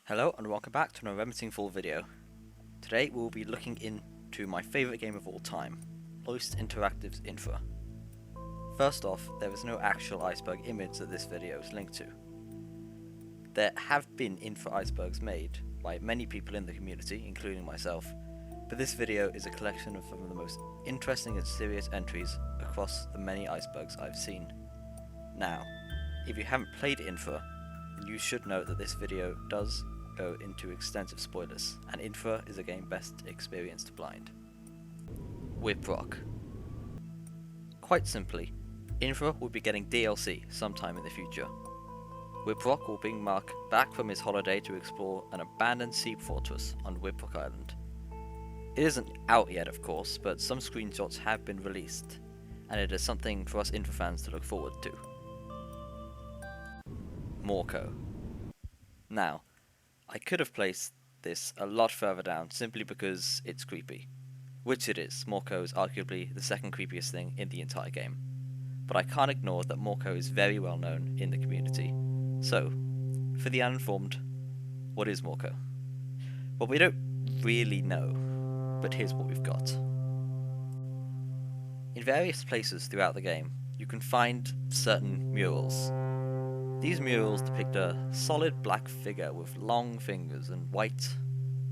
Hello and welcome back to another Remnants full video. Today we'll be looking into my favourite game of all time, Loiste Interactive's INFRA. First off, there is no actual iceberg image that this video is linked to. There have been INFRA icebergs made by many people in the community, including myself, but this video is a collection of some of the most interesting and serious entries across the many icebergs I've seen. Now, if you haven't played INFRA, then you should know that this video does go into extensive spoilers, and INFRA is a game best experienced blind. Whiprock. Quite simply, INFRA will be getting DLC sometime in the future. Whiprock will bring Mark back from his holiday to explore an abandoned sea fortress on Whiprock Island. It isn't out yet, of course, but some screenshots have been released, and it is something for us INFRA fans to look forward to. Mörkö. Now, I could have placed this a lot further down simply because it's creepy, which it is. Mörkö is arguably the second creepiest thing in the entire game, but I can't ignore that Mörkö is very well known in the community. So, for the uninformed, what is Mörkö? Well, we don't really know, but here's what we've got. In various places throughout the game, you can find certain murals. These murals depict a solid black figure with long fingers and white,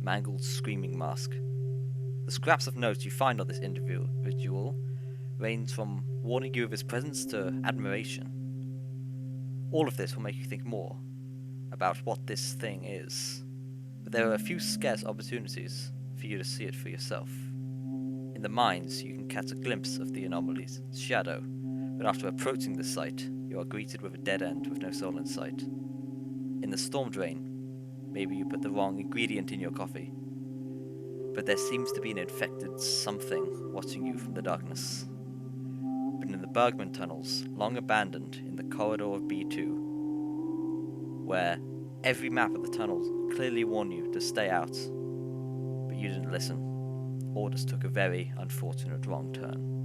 mangled, screaming mask. The scraps of notes you find on this individual range from warning you of his presence to admiration. All of this will make you think more about what this thing is, but there are a few scarce opportunities for you to see it for yourself. In the mines, you can catch a glimpse of the anomaly's shadow, but after approaching the site, you are greeted with a dead end with no soul in sight. In the storm drain, maybe you put the wrong ingredient in your coffee, but there seems to be an infected something watching you from the darkness. But in the Bergman tunnels, long abandoned in the corridor of B2, where every map of the tunnels clearly warned you to stay out, but you didn't listen, or just took a very unfortunate wrong turn.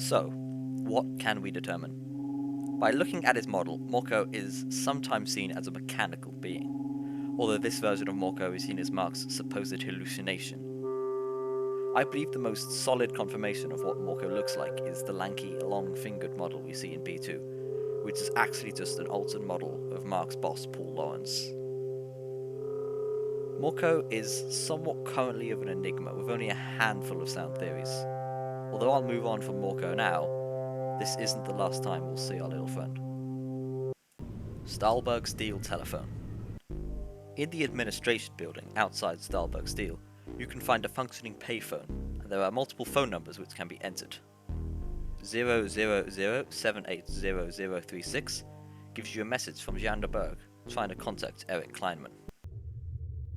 So, what can we determine? By looking at his model, Mörkö is sometimes seen as a mechanical being, although this version of Mörkö is seen as Mark's supposed hallucination. I believe the most solid confirmation of what Mörkö looks like is the lanky, long-fingered model we see in B2, which is actually just an altered model of Mark's boss, Paul Lawrence. Mörkö is somewhat currently of an enigma, with only a handful of sound theories. Although I'll move on from Mörkö now, this isn't the last time we'll see our little friend. Stalburg Steel Telephone. In the administration building outside Stalburg Steel, you can find a functioning payphone, and there are multiple phone numbers which can be entered. 000780036 gives you a message from Jean de Berg trying to contact Eric Kleinman.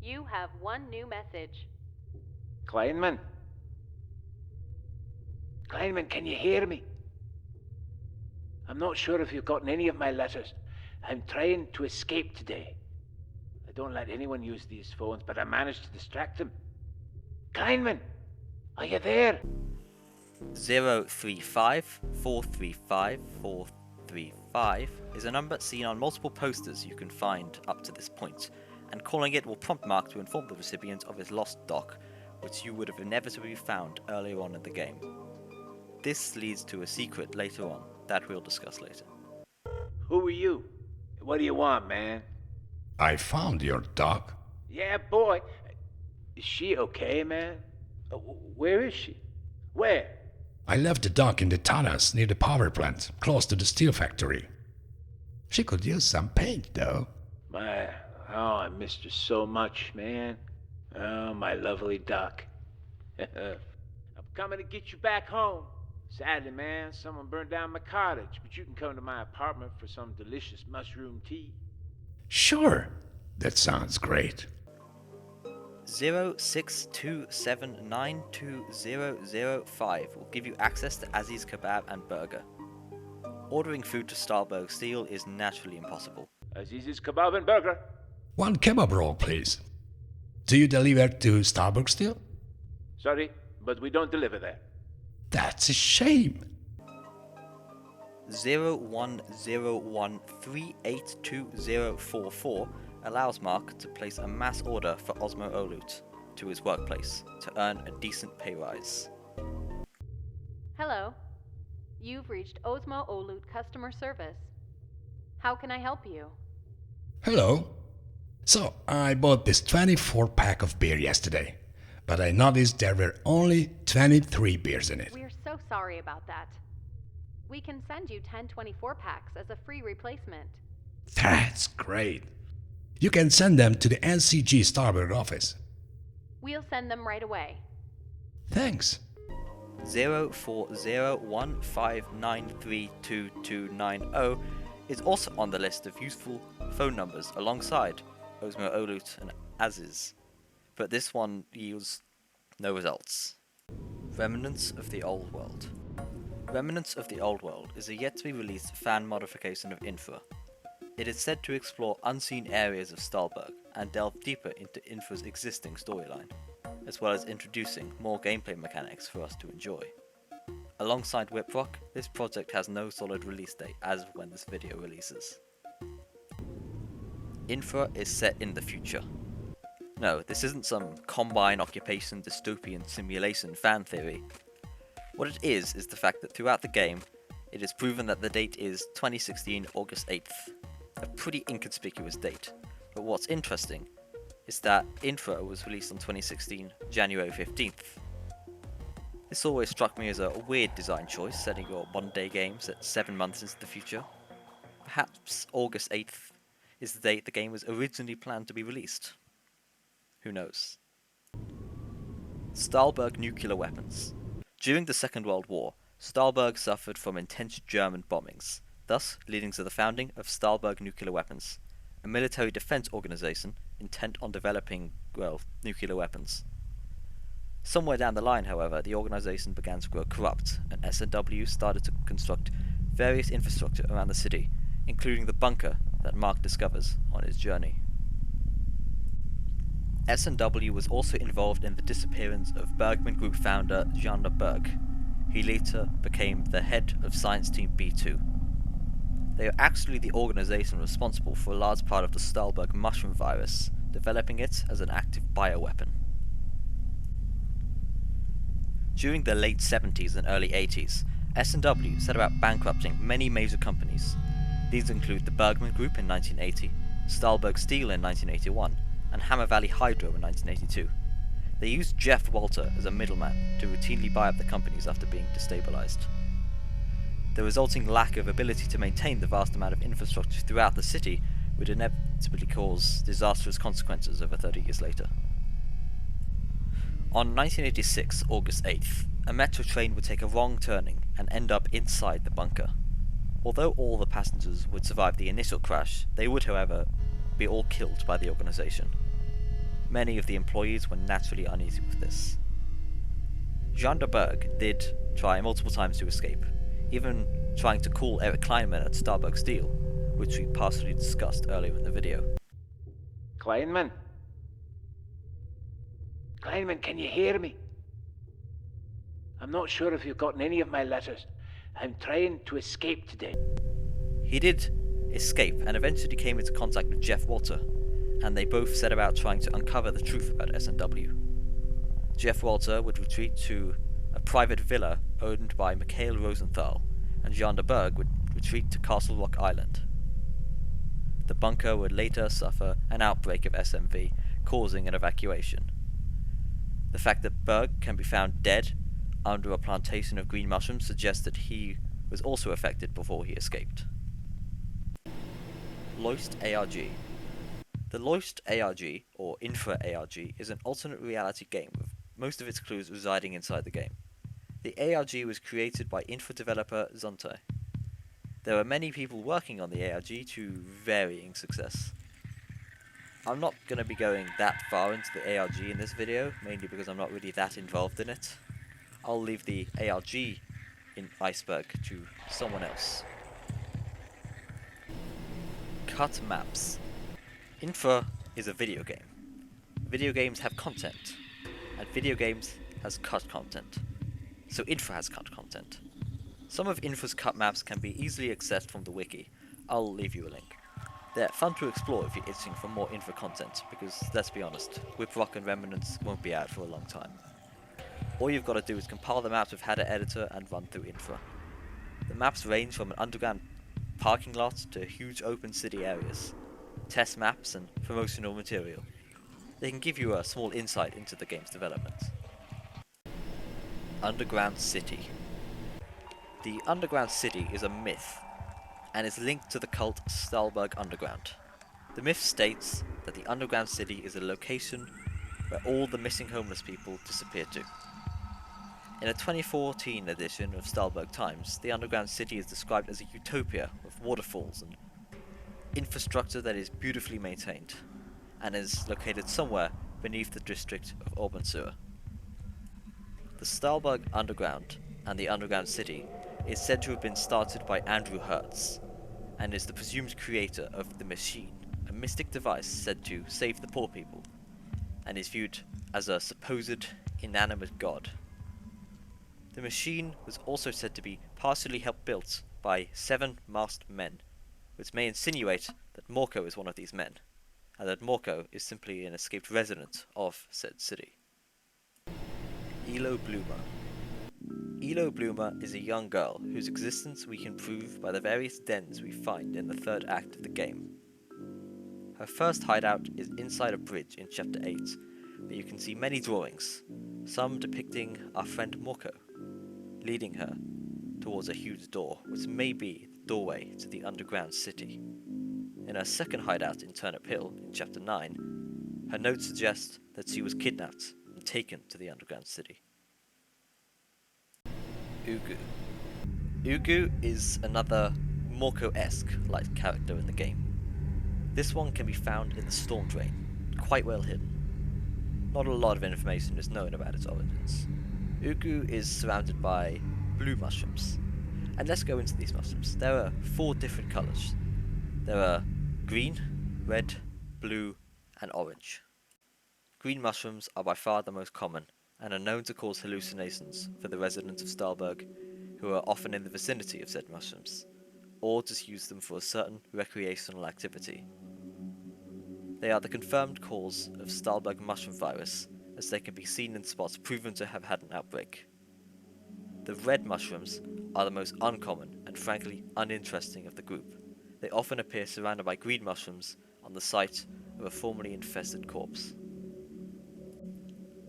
You have one new message. Kleinman? Kleinman, can you hear me? I'm not sure if you've gotten any of my letters. I'm trying to escape today. I don't let anyone use these phones, but I managed to distract them. Kleinman, are you there? 035-435-435 is a number seen on multiple posters you can find up to this point, and calling it will prompt Mark to inform the recipient of his lost dock, which you would have inevitably found earlier on in the game. This leads to a secret later on that we'll discuss later. Who are you? What do you want, man? I found your dock. Yeah, boy. Is she okay, man? Where is she? Where? I left the dock in the tunnels near the power plant, close to the steel factory. She could use some paint, though. I missed her so much, man. Oh, my lovely dock. I'm coming to get you back home. Sadly, man, someone burned down my cottage, but you can come to my apartment for some delicious mushroom tea. Sure, that sounds great. 0627920005 will give you access to Aziz's Kebab and Burger. Ordering food to Stalburg Steel is naturally impossible. Aziz's Kebab and Burger. One kebab roll, please. Do you deliver to Stalburg Steel? Sorry, but we don't deliver there. That's a shame. 0101382044 allows Mark to place a mass order for Osmo Olut to his workplace to earn a decent pay rise. Hello. You've reached Osmo Olut customer service. How can I help you? Hello. So, I bought this 24-pack of beer yesterday, but I noticed there were only 23 beers in it. We're so sorry about that. We can send you 10 24-packs as a free replacement. That's great. You can send them to the NCG Stolland office. We'll send them right away. Thanks. 0401593290 is also on the list of useful phone numbers alongside Osmo Olut and Aziz, but this one yields no results. Remnants of the Old World. Remnants of the Old World is a yet-to-be-released fan modification of INFRA. It is said to explore unseen areas of Stalburg and delve deeper into INFRA's existing storyline, as well as introducing more gameplay mechanics for us to enjoy. Alongside Whiprock, this project has no solid release date as of when this video releases. INFRA is set in the future. No, this isn't some combine occupation dystopian simulation fan theory. What it is the fact that throughout the game, it is proven that the date is 2016 August 8th, a pretty inconspicuous date, but what's interesting is that INFRA was released on 2016 January 15th. This always struck me as a weird design choice, setting your modern-day game set 7 months into the future. Perhaps August 8th is the date the game was originally planned to be released. Who knows? Stalburg nuclear weapons. During the Second World War, Stalburg suffered from intense German bombings, thus leading to the founding of Stalburg Nuclear Weapons, a military defense organization intent on developing, nuclear weapons. Somewhere down the line, however, the organization began to grow corrupt, and S&W started to construct various infrastructure around the city, including the bunker that Mark discovers on his journey. S&W was also involved in the disappearance of Bergman Group founder Jean de Berg. He later became the head of Science Team B2. They are actually the organization responsible for a large part of the Stalburg mushroom virus, developing it as an active bioweapon. During the late 70s and early 80s, S&W set about bankrupting many major companies. These include the Bergman Group in 1980, Stalburg Steel in 1981, and Hammer Valley Hydro in 1982. They used Jeff Walter as a middleman to routinely buy up the companies after being destabilized. The resulting lack of ability to maintain the vast amount of infrastructure throughout the city would inevitably cause disastrous consequences over 30 years later. On 1986, August 8th, a metro train would take a wrong turning and end up inside the bunker. Although all the passengers would survive the initial crash, they would, however, be all killed by the organisation. Many of the employees were naturally uneasy with this. Jean de Berg did try multiple times to escape, even trying to call Eric Kleinman at Stalburg Steel, which we partially discussed earlier in the video. Kleinman? Kleinman, can you hear me? I'm not sure if you've gotten any of my letters. I'm trying to escape today. He did escape and eventually came into contact with Jeff Walter, and they both set about trying to uncover the truth about SNW. Jeff Walter would retreat to a private villa owned by Mikhail Rosenthal, and Jean de Berg would retreat to Castle Rock Island. The bunker would later suffer an outbreak of SMV, causing an evacuation. The fact that Berg can be found dead under a plantation of green mushrooms suggests that he was also affected before he escaped. Loiste ARG. The Loiste ARG, or INFRA ARG, is an alternate reality game with most of its clues residing inside the game. The ARG was created by INFRA developer Zonte. There are many people working on the ARG to varying success. I'm not going to be going that far into the ARG in this video, mainly because I'm not really that involved in it. I'll leave the ARG in Iceberg to someone else. Cut maps. INFRA is a video game. Video games have content, and video games has cut content. So INFRA has cut content. Some of INFRA's cut maps can be easily accessed from the wiki. I'll leave you a link. They're fun to explore if you're itching for more INFRA content, because let's be honest, Whiprock and Remnants won't be out for a long time. All you've got to do is compile the maps with Header Editor and run through INFRA. The maps range from an underground parking lot to huge open city areas, test maps and promotional material. They can give you a small insight into the game's development. Underground City. The Underground City is a myth, and is linked to the cult Stalburg Underground. The myth states that the Underground City is a location where all the missing homeless people disappeared to. In a 2014 edition of Stalburg Times, the Underground City is described as a utopia with waterfalls and infrastructure that is beautifully maintained, and is located somewhere beneath the district of Obernsur. The Stalburg Underground and the Underground City is said to have been started by Andrew Herts, and is the presumed creator of the Machine, a mystic device said to save the poor people, and is viewed as a supposed inanimate god. The Machine was also said to be partially helped built by 7 masked men, which may insinuate that Mörkö is one of these men, and that Mörkö is simply an escaped resident of said city. Elo Bloomer. Elo Bloomer is a young girl whose existence we can prove by the various dens we find in the third act of the game. Her first hideout is inside a bridge in Chapter 8, where you can see many drawings, some depicting our friend Mörkö, leading her towards a huge door, which may be the doorway to the underground city. In her second hideout in Turnip Hill, in Chapter 9, her notes suggest that she was kidnapped and taken to the underground city. Ugu. Ugu is another Mörkö-esque like character in the game. This one can be found in the storm drain, quite well hidden. Not a lot of information is known about its origins. Ugu is surrounded by blue mushrooms. And let's go into these mushrooms. There are 4 different colours. There are green, red, blue, and orange. Green mushrooms are by far the most common, and are known to cause hallucinations for the residents of Stalburg, who are often in the vicinity of said mushrooms, or just use them for a certain recreational activity. They are the confirmed cause of Stalburg mushroom virus, as they can be seen in spots proven to have had an outbreak. The red mushrooms are the most uncommon and frankly uninteresting of the group. They often appear surrounded by green mushrooms on the site of a formerly infested corpse.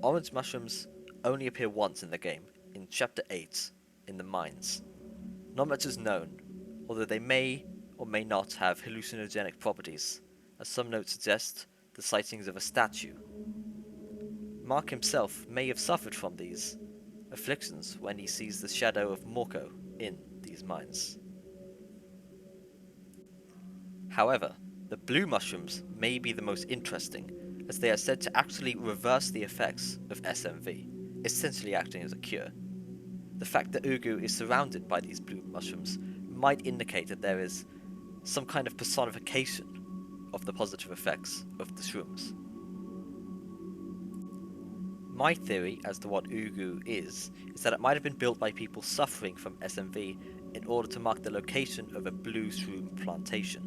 Orange mushrooms only appear once in the game, in Chapter 8, in the mines. Not much is known, although they may or may not have hallucinogenic properties, as some notes suggest the sightings of a statue. Mark himself may have suffered from these afflictions when he sees the shadow of Mörkö in these mines. However, the blue mushrooms may be the most interesting, as they are said to actually reverse the effects of SMV, essentially acting as a cure. The fact that Ugu is surrounded by these blue mushrooms might indicate that there is some kind of personification of the positive effects of the shrooms. My theory as to what Ugu is that it might have been built by people suffering from SMV in order to mark the location of a blue shroom plantation,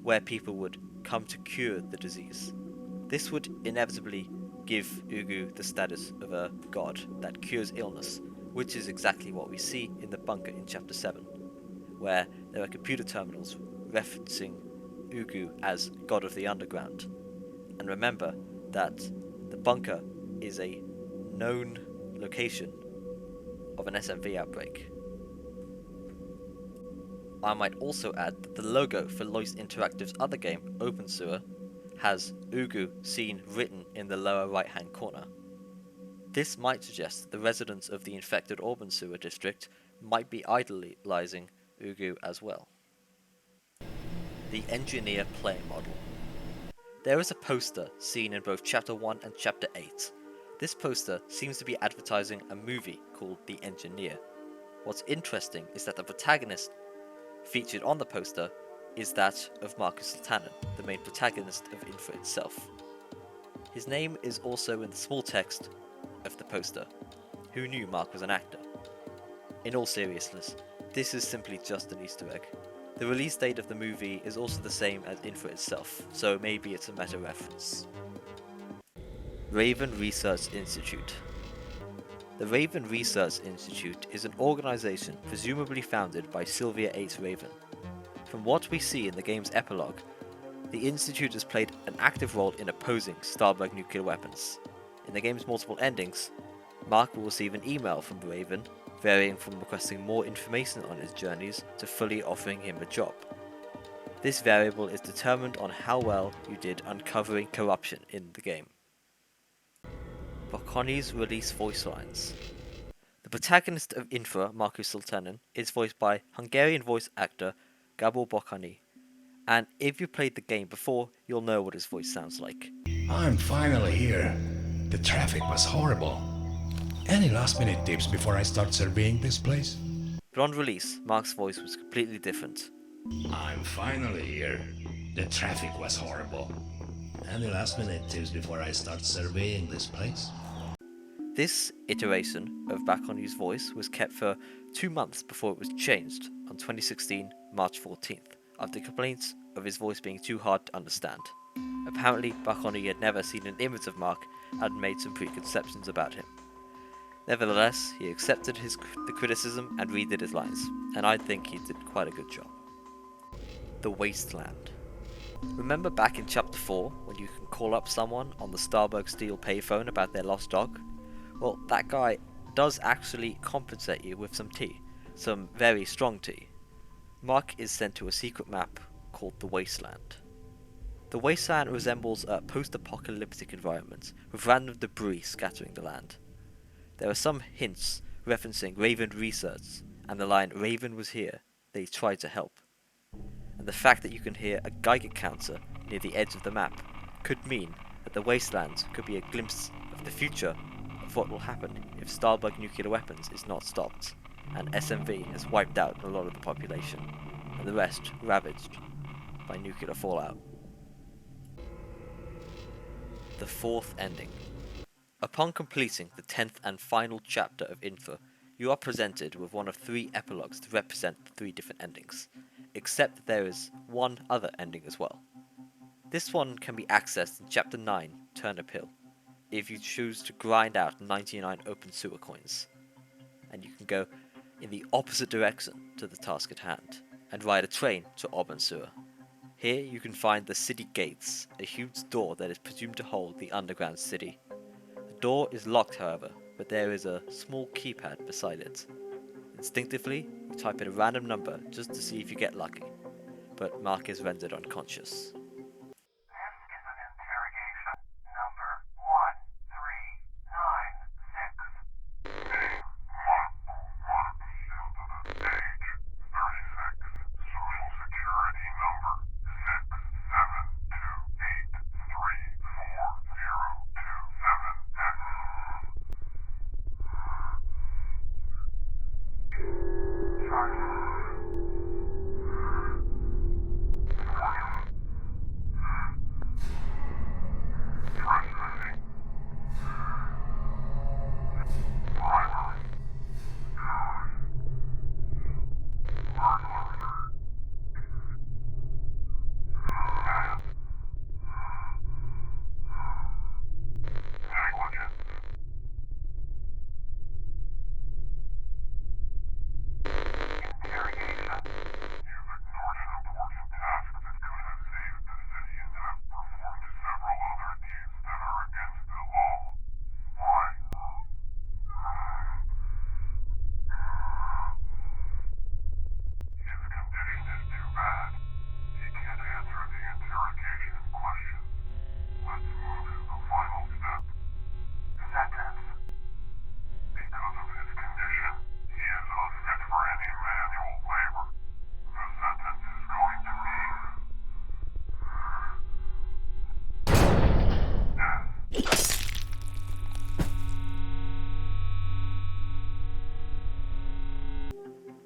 where people would come to cure the disease. This would inevitably give Ugu the status of a god that cures illness, which is exactly what we see in the bunker in Chapter 7, where there are computer terminals referencing Ugu as god of the underground. And remember that the bunker is a known location of an SMV outbreak. I might also add that the logo for Loiste Interactive's other game, Open Sewer, has Ugu seen written in the lower right hand corner. This might suggest that the residents of the infected Open Sewer district might be idolizing Ugu as well. The Engineer Player Model. There is a poster seen in both Chapter 1 and Chapter 8. This poster seems to be advertising a movie called The Engineer. What's interesting is that the protagonist featured on the poster is that of Marcus Tannen, the main protagonist of INFRA itself. His name is also in the small text of the poster. Who knew Mark was an actor? In all seriousness, this is simply just an Easter egg. The release date of the movie is also the same as INFRA itself, so maybe it's a meta reference. Raven Research Institute. The Raven Research Institute is an organization presumably founded by Sylvia H. Raven. From what we see in the game's epilogue, the Institute has played an active role in opposing Stalburg nuclear weapons. In the game's multiple endings, Mark will receive an email from Raven, varying from requesting more information on his journeys to fully offering him a job. This variable is determined on how well you did uncovering corruption in the game. Bakony's release voice lines. The protagonist of INFRA, Marcus Sultanen, is voiced by Hungarian voice actor Gábor Bakonyi, and if you played the game before, you'll know what his voice sounds like. I'm finally here. The traffic was horrible. Any last minute tips before I start surveying this place? But on release, Mark's voice was completely different. I'm finally here. The traffic was horrible. Any last minute tips before I start surveying this place? This iteration of Bakony's voice was kept for 2 months before it was changed on 2016 March 14th, after complaints of his voice being too hard to understand. Apparently, Bakonyi had never seen an image of Mark and had made some preconceptions about him. Nevertheless, he accepted the criticism and redid his lines, and I think he did quite a good job. The Wastland. Remember back in Chapter 4 when you can call up someone on the Stalburg Steel payphone about their lost dog? Well, that guy does actually compensate you with some tea, some very strong tea. Mark is sent to a secret map called the Wasteland. The Wasteland resembles a post-apocalyptic environment with random debris scattering the land. There are some hints referencing Raven Research and the line "Raven was here, they tried to help." And the fact that you can hear a Geiger counter near the edge of the map could mean that the Wasteland could be a glimpse of the future of what will happen if Stalburg nuclear weapons is not stopped, and SMV has wiped out a lot of the population, and the rest ravaged by nuclear fallout. The fourth ending. Upon completing the 10th and final chapter of INFRA, you are presented with one of 3 epilogues to represent the 3 different endings, except that there is one other ending as well. This one can be accessed in Chapter 9, Turnip Hill, if you choose to grind out 99 open sewer coins, and you can go in the opposite direction to the task at hand, and ride a train to Open Sewer. Here you can find the city gates, a huge door that is presumed to hold the underground city. The door is locked, however, but there is a small keypad beside it. Instinctively, you type in a random number just to see if you get lucky, but Mark is rendered unconscious.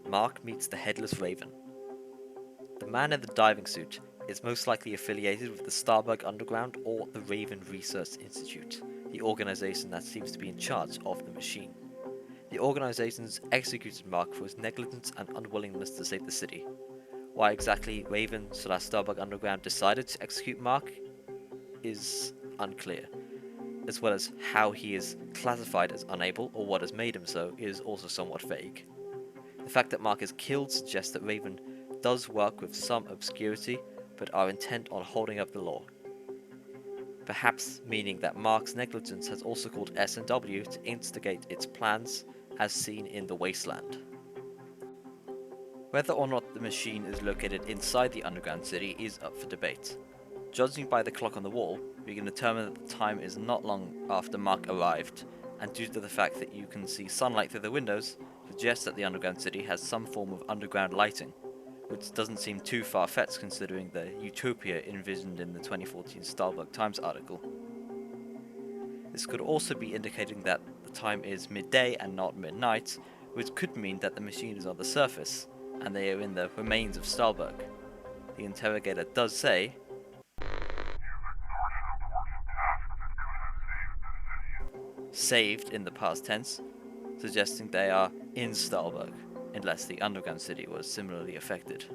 Mark meets the Headless Raven. The man in the diving suit is most likely affiliated with the Stolland Underground or the Raven Research Institute, the organization that seems to be in charge of the machine. The organizations executed Mark for his negligence and unwillingness to save the city. Why exactly Raven/Stolland Underground decided to execute Mark is unclear, as well as how he is classified as unable or what has made him so is also somewhat vague. The fact that Mark is killed suggests that Raven does work with some obscurity, but are intent on holding up the law. Perhaps meaning that Mark's negligence has also called S&W to instigate its plans, as seen in the Wastland. Whether or not the machine is located inside the underground city is up for debate. Judging by the clock on the wall, we can determine that the time is not long after Mark arrived, and due to the fact that you can see sunlight through the windows, suggests that the underground city has some form of underground lighting, which doesn't seem too far-fetched considering the utopia envisioned in the 2014 Stalburg Times article. This could also be indicating that the time is midday and not midnight, which could mean that the machine is on the surface, and they are in the remains of Stalburg. The interrogator does say, saved in the past tense, suggesting they are in Stalburg, unless the underground city was similarly affected.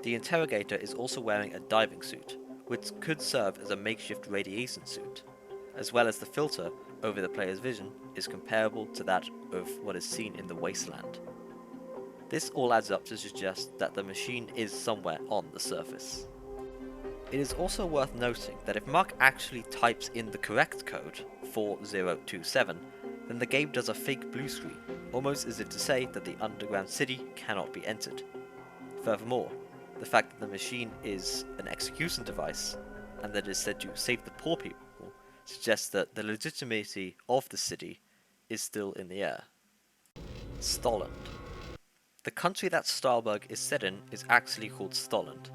The interrogator is also wearing a diving suit, which could serve as a makeshift radiation suit, as well as the filter over the player's vision is comparable to that of what is seen in the Wasteland. This all adds up to suggest that the machine is somewhere on the surface. It is also worth noting that if Mark actually types in the correct code, 4027, then the game does a fake blue screen, almost as if to say that the underground city cannot be entered. Furthermore, the fact that the machine is an execution device, and that it is said to save the poor people, suggests that the legitimacy of the city is still in the air. Stolland. The country that Stalburg is set in is actually called Stolland.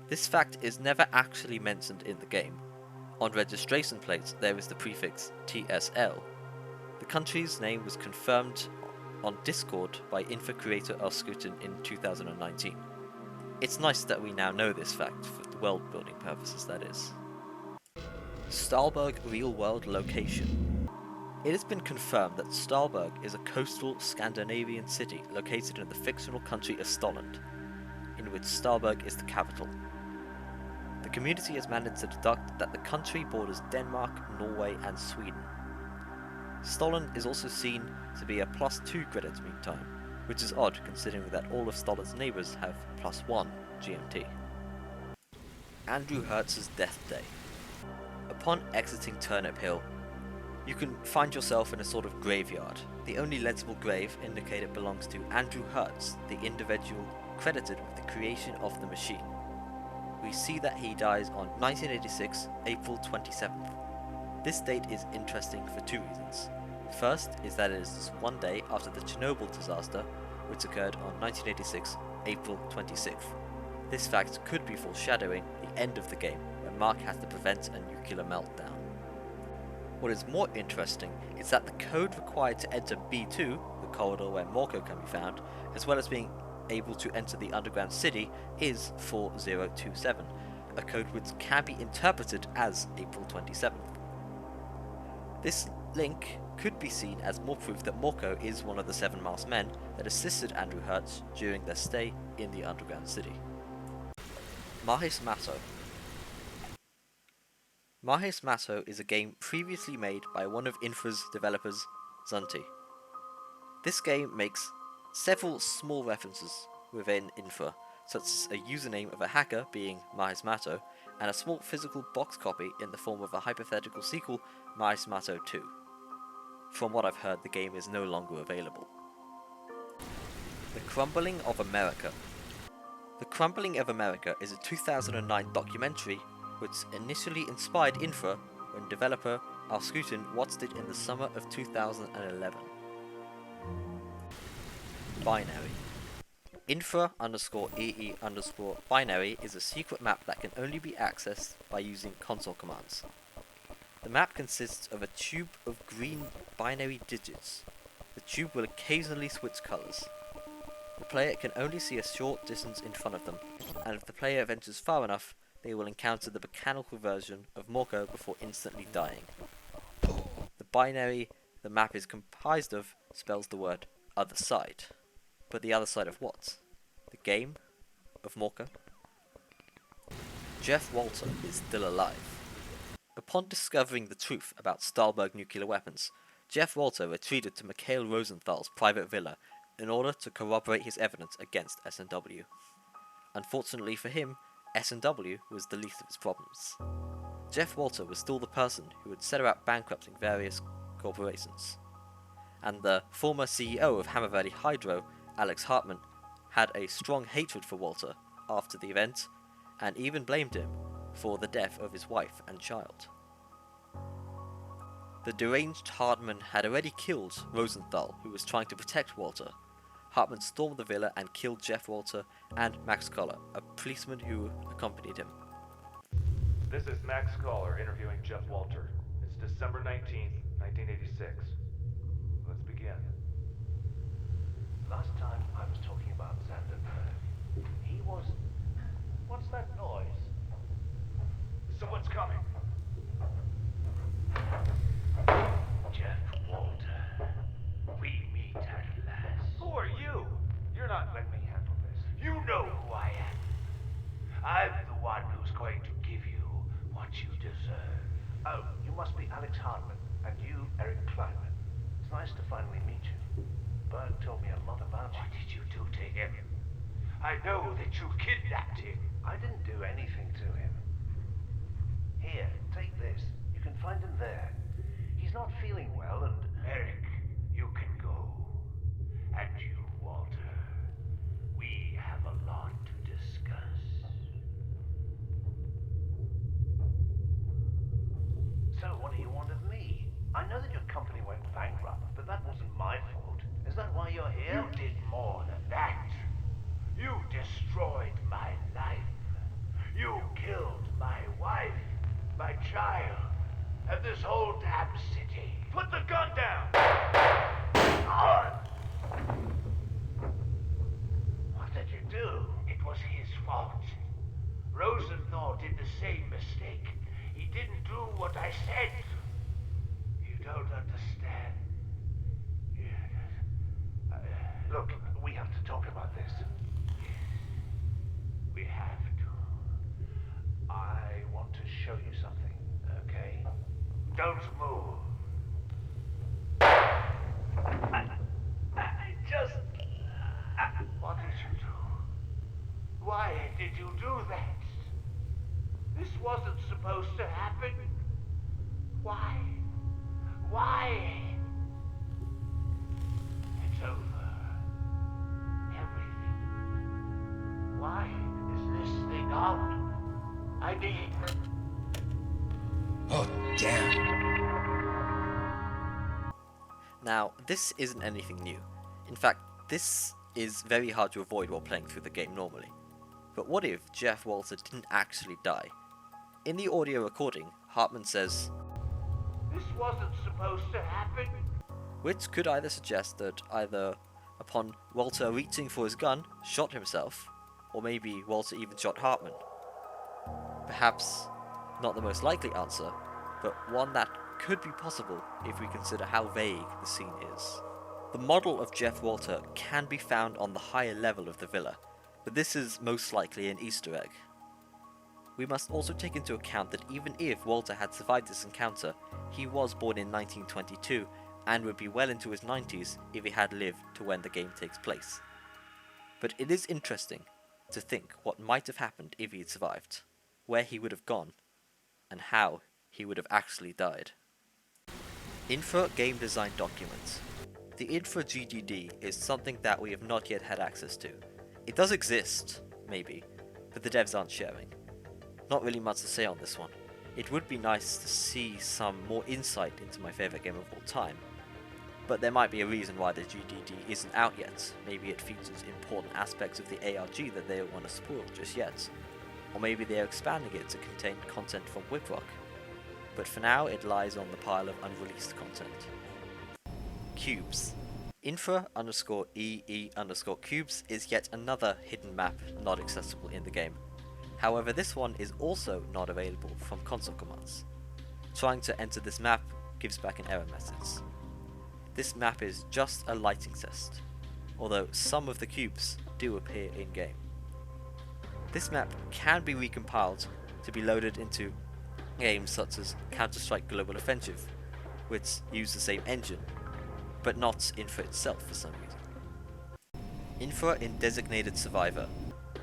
This fact is never actually mentioned in the game. On registration plates there is the prefix TSL. The country's name was confirmed on Discord by INFRA creator Urskutin in 2019. It's nice that we now know this fact, for world building purposes that is. Stalburg real-world location. It has been confirmed that Stalburg is a coastal Scandinavian city located in the fictional country of Stolland, in which Stalburg is the capital. The community has managed to deduct that the country borders Denmark, Norway and Sweden. Stolland is also seen to be a +2 Greenwich Mean Time, which is odd considering that all of Stolland's neighbours have +1 GMT. Andrew Herts' death day. Upon exiting Turnip Hill, You can find yourself in a sort of graveyard. The only legible grave indicate it belongs to Andrew Herts, the individual credited with the creation of the machine. We see that he dies on 1986, April 27th. This date is interesting for two reasons. First is that it is just one day after the Chernobyl disaster, which occurred on 1986, April 26th. This fact could be foreshadowing the end of the game, when Mark has to prevent a nuclear meltdown. What is more interesting is that the code required to enter B2, the corridor where Mörkö can be found, as well as being able to enter the underground city, is 4027, a code which can be interpreted as April 27th. This link could be seen as more proof that Mörkö is one of the 7 masked men that assisted Andrew Herts during their stay in the underground city. Maahis Mättö. Maahis Mättö is a game previously made by one of INFRA's developers, Zunti. This game makes several small references within INFRA, such as a username of a hacker being Maahis Mättö, and a small physical box copy in the form of a hypothetical sequel, Maahis Mättö 2. From what I've heard, the game is no longer available. The Crumbling of America. The Crumbling of America is a 2009 documentary which initially inspired INFRA when developer Raskutin watched it in the summer of 2011. Binary. Infra_EE_binary is a secret map that can only be accessed by using console commands. The map consists of a tube of green binary digits. The tube will occasionally switch colours. The player can only see a short distance in front of them, and if the player ventures far enough, they will encounter the mechanical version of Mörkö before instantly dying. The binary the map is comprised of spells the word other side. But the other side of what? The game? Of Mörkö? Jeff Walter is still alive. Upon discovering the truth about Stalburg nuclear weapons, Jeff Walter retreated to Mikhail Rosenthal's private villa in order to corroborate his evidence against S&W. Unfortunately for him, S&W was the least of his problems. Jeff Walter was still the person who had set about bankrupting various corporations. And the former CEO of Hammer Valley Hydro, Alex Hartman, had a strong hatred for Walter after the event, and even blamed him for the death of his wife and child. The deranged Hartman had already killed Rosenthal, who was trying to protect Walter. Hartman stormed the villa and killed Jeff Walter and Max Koller, a policeman who accompanied him. This is Max Koller interviewing Jeff Walter. It's December 19th, 1986. Let's begin. Last time I was talking about Zanderberg, he was... What's that noise? Someone's coming. Jeff Walter, we meet at last. Who are you? You're not letting me handle this. You know who I am. I'm the one who's going to give you what you deserve. Oh, you must be Alex Hartman, and you, Eric Kleinman. It's nice to finally meet you. Berg told me a lot about you. What did you do to him? I know that you kidnapped him. I didn't do anything to him. Here, take this. You can find him there. He's not feeling well and... Eric, you can go. And you, Walter. We have a lot to discuss. So, what do you want of me? I know that your company went bankrupt, but that wasn't my fault. Is that why you're here? You did more than that. You destroyed my life. You killed my wife, my child, and this whole damn city. Put the gun down! What did you do? It was his fault. Rosenthal did the same mistake. He didn't do what I said. You don't understand. Look, we have to talk about this. We have to. I want to show you something, okay? Don't move. I just... What did you do? Why did you do that? This wasn't supposed to happen. Why? Why? It's over. Everything. Why is this thing on? I need... Oh, damn. Now, this isn't anything new. In fact, this is very hard to avoid while playing through the game normally. But what if Jeff Walter didn't actually die? In the audio recording, Hartman says, This wasn't supposed to happen. which could either suggest that either upon Walter reaching for his gun, shot himself, or maybe Walter even shot Hartman. Perhaps not the most likely answer, but one that could be possible if we consider how vague the scene is. The model of Jeff Walter can be found on the higher level of the villa, but this is most likely an Easter egg. We must also take into account that even if Walter had survived this encounter, he was born in 1922 and would be well into his 90s if he had lived to when the game takes place. But it is interesting to think what might have happened if he had survived, where he would have gone, and how he would have actually died. INFRA Game Design Documents. The INFRA GDD is something that we have not yet had access to. It does exist, maybe, but the devs aren't sharing. Not really much to say on this one. It would be nice to see some more insight into my favourite game of all time, but there might be a reason why the GDD isn't out yet. Maybe it features important aspects of the ARG that they don't want to spoil just yet, or maybe they're expanding it to contain content from Whiprock. But for now, it lies on the pile of unreleased content. Cubes. Infra_EE_cubes is yet another hidden map not accessible in the game. However, this one is also not available from console commands. Trying to enter this map gives back an error message. This map is just a lighting test, although some of the cubes do appear in-game. This map can be recompiled to be loaded into games such as Counter-Strike Global Offensive, which use the same engine, but not Infra itself for some reason. Infra in Designated Survivor.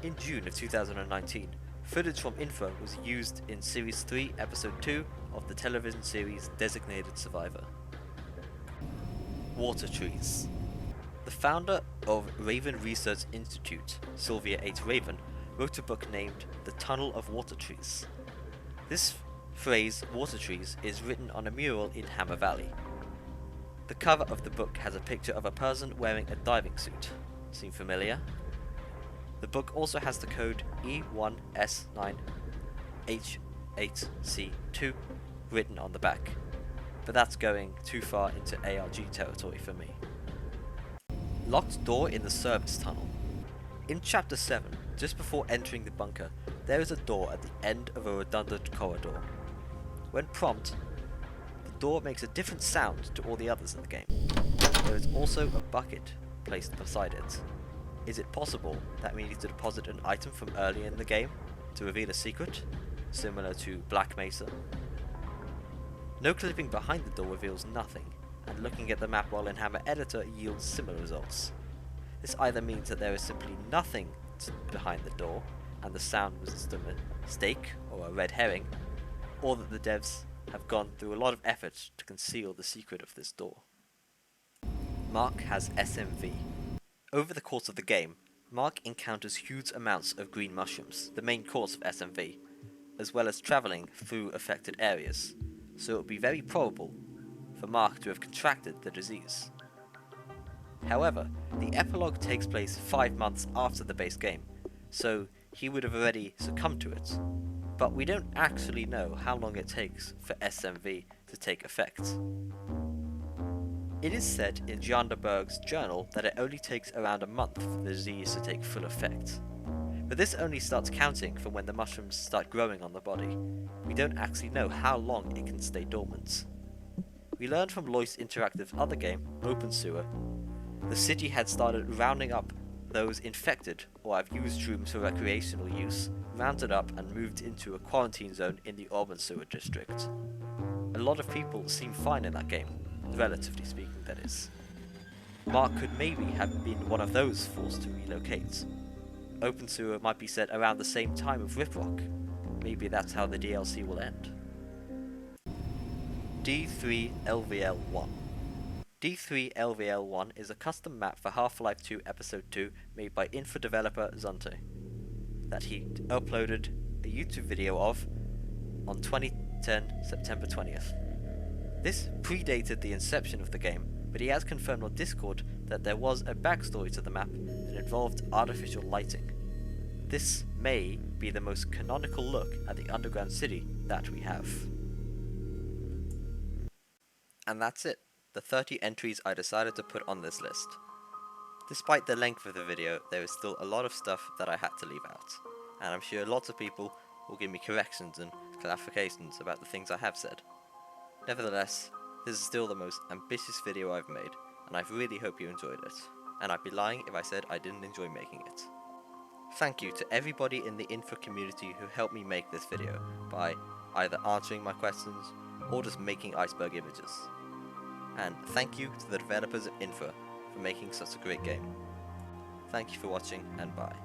In June of 2019, footage from Infra was used in Series 3, Episode 2 of the television series Designated Survivor. Water trees. The founder of Raven Research Institute, Sylvia H. Raven, wrote a book named The Tunnel of Water Trees. This phrase, water trees, is written on a mural in Hammer Valley. The cover of the book has a picture of a person wearing a diving suit. Seem familiar? The book also has the code E1S9H8C2 written on the back, but that's going too far into ARG territory for me. Locked door in the service tunnel. In Chapter 7, just before entering the bunker, there is a door at the end of a redundant corridor. When prompted, the door makes a different sound to all the others in the game. There is also a bucket placed beside it. Is it possible that we need to deposit an item from earlier in the game to reveal a secret, similar to Black Mesa? No clipping behind the door reveals nothing, and looking at the map while in Hammer Editor yields similar results. This either means that there is simply nothing behind the door, and the sound was just a mistake or a red herring, or that the devs have gone through a lot of effort to conceal the secret of this door. Mark has SMV. Over the course of the game, Mark encounters huge amounts of green mushrooms, the main cause of SMV, as well as travelling through affected areas, so it would be very probable for Mark to have contracted the disease. However, the epilogue takes place 5 months after the base game, so he would have already succumbed to it, but we don't actually know how long it takes for SMV to take effect. It is said in Janderberg's journal that it only takes around a month for the disease to take full effect, but this only starts counting from when the mushrooms start growing on the body. We don't actually know how long it can stay dormant. We learned from Loiste Interactive's other game, Open Sewer, the city had started rounding up those infected or have used rooms for recreational use, rounded up and moved into a quarantine zone in the urban sewer district. A lot of people seem fine in that game, relatively speaking that is. Mark could maybe have been one of those forced to relocate. Open Sewer might be set around the same time of Whiprock. Maybe that's how the DLC will end. D3LVL1. D3LVL1 is a custom map for Half-Life 2 Episode 2 made by INFRA developer Zonte, that he uploaded a YouTube video of on 2010 September 20th. This predated the inception of the game, but he has confirmed on Discord that there was a backstory to the map that involved artificial lighting. This may be the most canonical look at the underground city that we have. And that's it, the 30 entries I decided to put on this list. Despite the length of the video, there is still a lot of stuff that I had to leave out, and I'm sure lots of people will give me corrections and clarifications about the things I have said. Nevertheless, this is still the most ambitious video I've made, and I really hope you enjoyed it, and I'd be lying if I said I didn't enjoy making it. Thank you to everybody in the INFRA community who helped me make this video by either answering my questions or just making iceberg images. And thank you to the developers of INFRA for making such a great game. Thank you for watching, and bye.